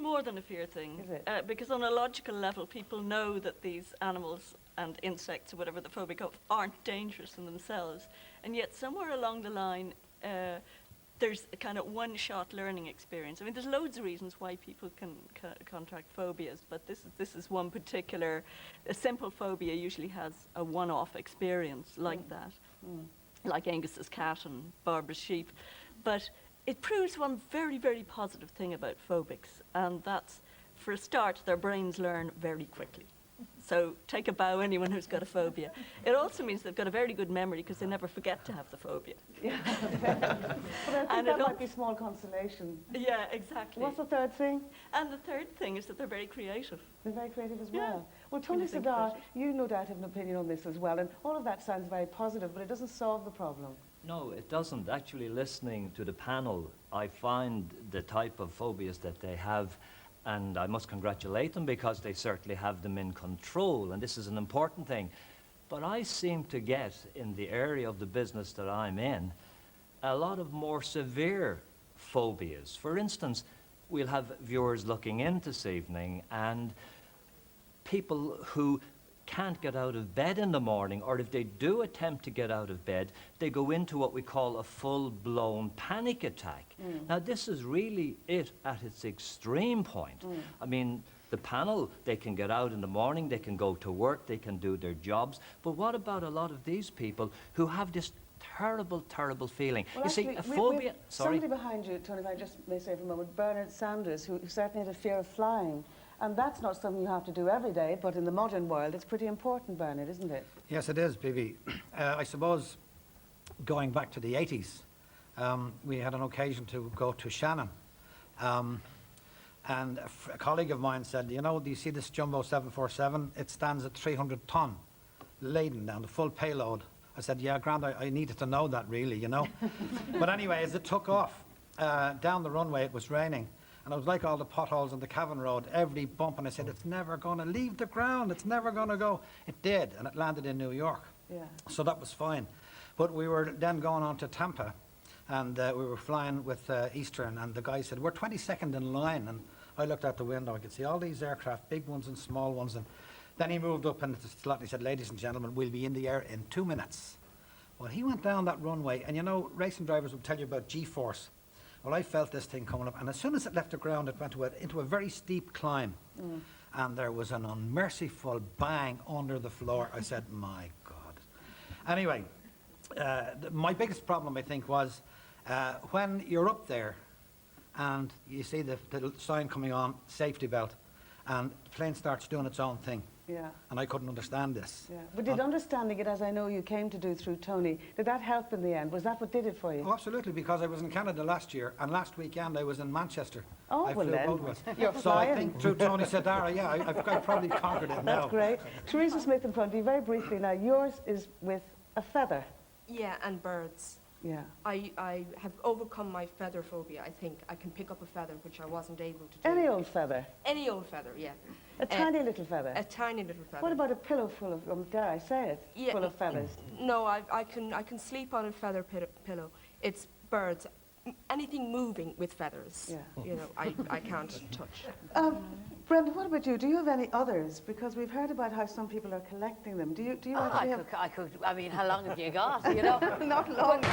more than a fear thing. Is it? Because on a logical level, people know that these animals and insects, or whatever the phobic of, aren't dangerous in themselves. And yet somewhere along the line, there's a kind of one-shot learning experience. I mean, there's loads of reasons why people can contract phobias, but this is one particular. A simple phobia usually has a one-off experience like that, like Angus's cat and Barbara's sheep. But it proves one very, very positive thing about phobics, and that's, for a start, their brains learn very quickly. So take a bow, anyone who's got a phobia. It also means they've got a very good memory because they never forget to have the phobia. Yeah. But I think that might be small consolation. Yeah, exactly. What's the third thing? And the third thing is that they're very creative. They're very creative as Yeah. well. Well, Tony Sadar, you no doubt have an opinion on this as well, and all of that sounds very positive, but it doesn't solve the problem. No, it doesn't. Actually, listening to the panel, I find the type of phobias that they have, and I must congratulate them because they certainly have them in control, and this is an important thing. But I seem to get, in the area of the business that I'm in, a lot of more severe phobias. For instance, we'll have viewers looking in this evening, and people who can't get out of bed in the morning, or if they do attempt to get out of bed, they go into what we call a full-blown panic attack. Now, this is really it at its extreme point. I mean, the panel, they can get out in the morning, they can go to work, they can do their jobs, but what about a lot of these people who have this terrible, terrible feeling? Well, you see, a phobia... Sorry? Somebody behind you, Tony, if I just may say for a moment, Bernard Sanders, who certainly had a fear of flying. And that's not something you have to do every day, but in the modern world, it's pretty important, Bernard, isn't it? Yes, it is, Bibi. I suppose, going back to the 80s, we had an occasion to go to Shannon. And a colleague of mine said, you know, do you see this Jumbo 747? It stands at 300 ton, laden down, the full payload. I said, yeah, Grant, I needed to know that, really, you know. But anyway, as it took off, down the runway, it was raining. And it was like all the potholes on the Cavan Road, every bump, and I said, it's never going to leave the ground, it's never going to go. It did, and it landed in New York. Yeah. So that was fine. But we were then going on to Tampa, and we were flying with Eastern, and the guy said, we're 22nd in line. And I looked out the window, I could see all these aircraft, big ones and small ones. And then he moved up and he said, ladies and gentlemen, we'll be in the air in 2 minutes. Well, he went down that runway, and you know, racing drivers will tell you about G-force. Well, I felt this thing coming up, and as soon as it left the ground, it went into a very steep climb, and there was an unmerciful bang under the floor. I said, my God. Anyway, my biggest problem, I think, was when you're up there and you see the sign coming on, safety belt, and the plane starts doing its own thing. Yeah. And I couldn't understand this. Yeah. But did understanding it, as I know you came to do through Tony, did that help in the end? Was that what did it for you? Oh, absolutely, because I was in Canada last year, and last weekend I was in Manchester. Oh, I well flew then, both ways. you're So I flying. think through Tony Sadar, yeah, I've probably conquered it now. That's great. Teresa Smith in front of you, very briefly now, yours is with a feather. Yeah, and birds. Yeah. I have overcome my feather phobia. I think I can pick up a feather, which I wasn't able to do. Any old feather? Any old feather, yeah. A tiny little feather? A tiny little feather. What about a pillow full of, dare I say it, Yeah, full of feathers? No, I can sleep on a feather pillow. It's birds. Anything moving with feathers. Yeah. You know, I can't touch. Brenda, what about you? Do you have any others? Because we've heard about how some people are collecting them. Do you actually have... I mean, how long have you got, you know? Not long.